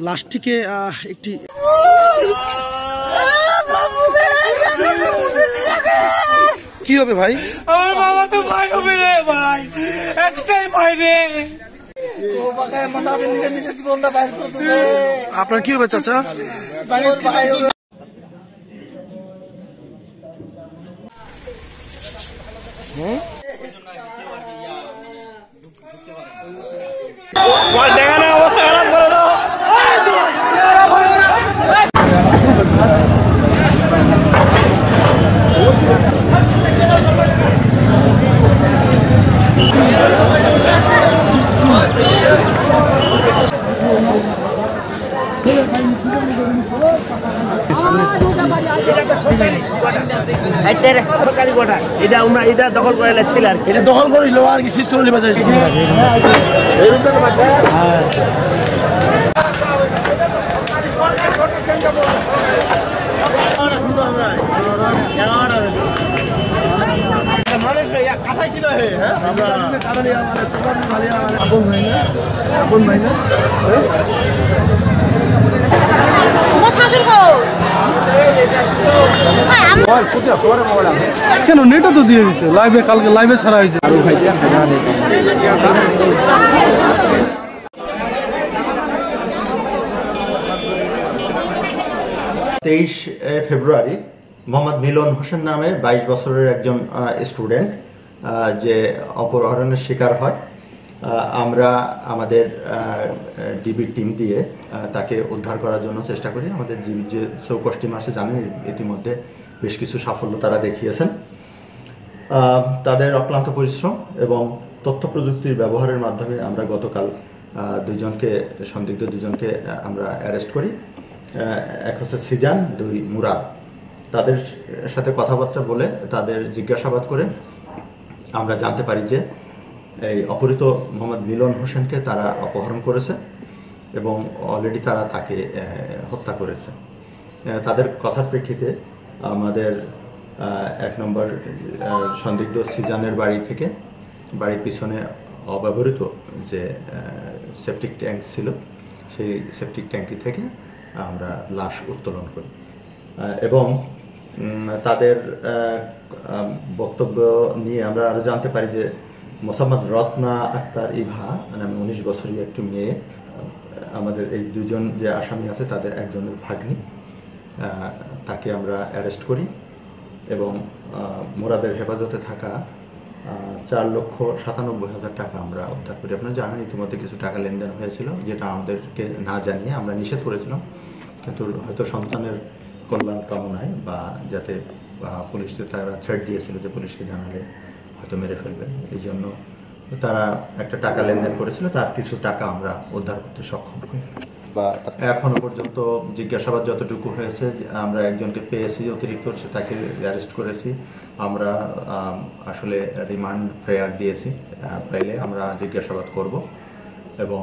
লাস্টিকে একটি কি হবে ভাই? আমার বাবা তো ভাই হবে রে ভাই, একটাই ভাই রে। আপনার কি হবে চাচা? অবস্থা খারাপ করে দাও। এটা দখল করে ছিল আর এটা দখল করিল আর কি শেষ করে নিবা যায়। কেন নেটও তো দিয়ে দিচ্ছে লাইভে, কালকে লাইভে ছাড়া হয়েছে। 23 ফেব্রুয়ারি মোহাম্মদ মিলন হোসেন নামে 22 বছরের একজন স্টুডেন্ট যে অপহরণের শিকার হয়। আমরা আমাদের ডিবি টিম দিয়ে তাকে উদ্ধার করার জন্য চেষ্টা করি। আমাদের যে 64 মাসে জানেন ইতিমধ্যে বেশ কিছু সাফল্য তারা দেখিয়েছেন। তাদের অক্লান্ত পরিশ্রম এবং তথ্য প্রযুক্তির ব্যবহারের মাধ্যমে আমরা গতকাল সন্দিগ্ধ দুজনকে আমরা অ্যারেস্ট করি। এক হচ্ছে সিজান, 2 মুরাদ। তাদের সাথে কথাবার্তা বলে তাদের জিজ্ঞাসাবাদ করে আমরা জানতে পারি যে এই অপহৃত মোহাম্মদ মিলন হোসেনকে তারা অপহরণ করেছে এবং অলরেডি তারা তাকে হত্যা করেছে। তাদের কথার প্রেক্ষিতে আমাদের 1 নম্বর সন্দিগ্ধ সিজানের বাড়ির পিছনে অব্যবহৃত যে সেপটিক ট্যাঙ্ক ছিল, সেই সেপটিক ট্যাঙ্কি থেকে আমরা লাশ উত্তোলন করি এবং তাদের বক্তব্য নিয়ে আমরা আরো জানতে পারি যে মোসাম্মদ রত্না আক্তার ইভা নামে 19 বছরের একটি মেয়ে, আমাদের এই দুজন যে আসামি আছে তাদের একজনের ভাগ্নি, তাকে আমরা অ্যারেস্ট করি এবং মুরাদের হেফাজতে থাকা 4,97,000 টাকা আমরা উদ্ধার করি। আপনারা জানেন ইতিমধ্যে কিছু টাকা লেনদেন হয়েছিল, যেটা আমাদেরকে না জানিয়ে আমরা নিষেধ করেছিলাম, কিন্তু হয়তো সন্তানের কল্যাণ কামনায় বা যাতে পুলিশকে তারা থ্রেট দিয়েছিল যে পুলিশকে জানালে হয়তো মেরে ফেলবে, এই জন্য তারা একটা টাকা লেনদেন করেছিল, তার কিছু টাকা আমরা উদ্ধার করতে সক্ষম হই। বা এখনো পর্যন্ত জিজ্ঞাসাবাদ যতটুকু হয়েছে, আমরা একজনকে পেয়েছি অতিরিক্ত, তাকে অ্যারেস্ট করেছি। আমরা আসলে রিমান্ড প্রেয়ার দিয়েছি, পাইলে আমরা জিজ্ঞাসাবাদ করব এবং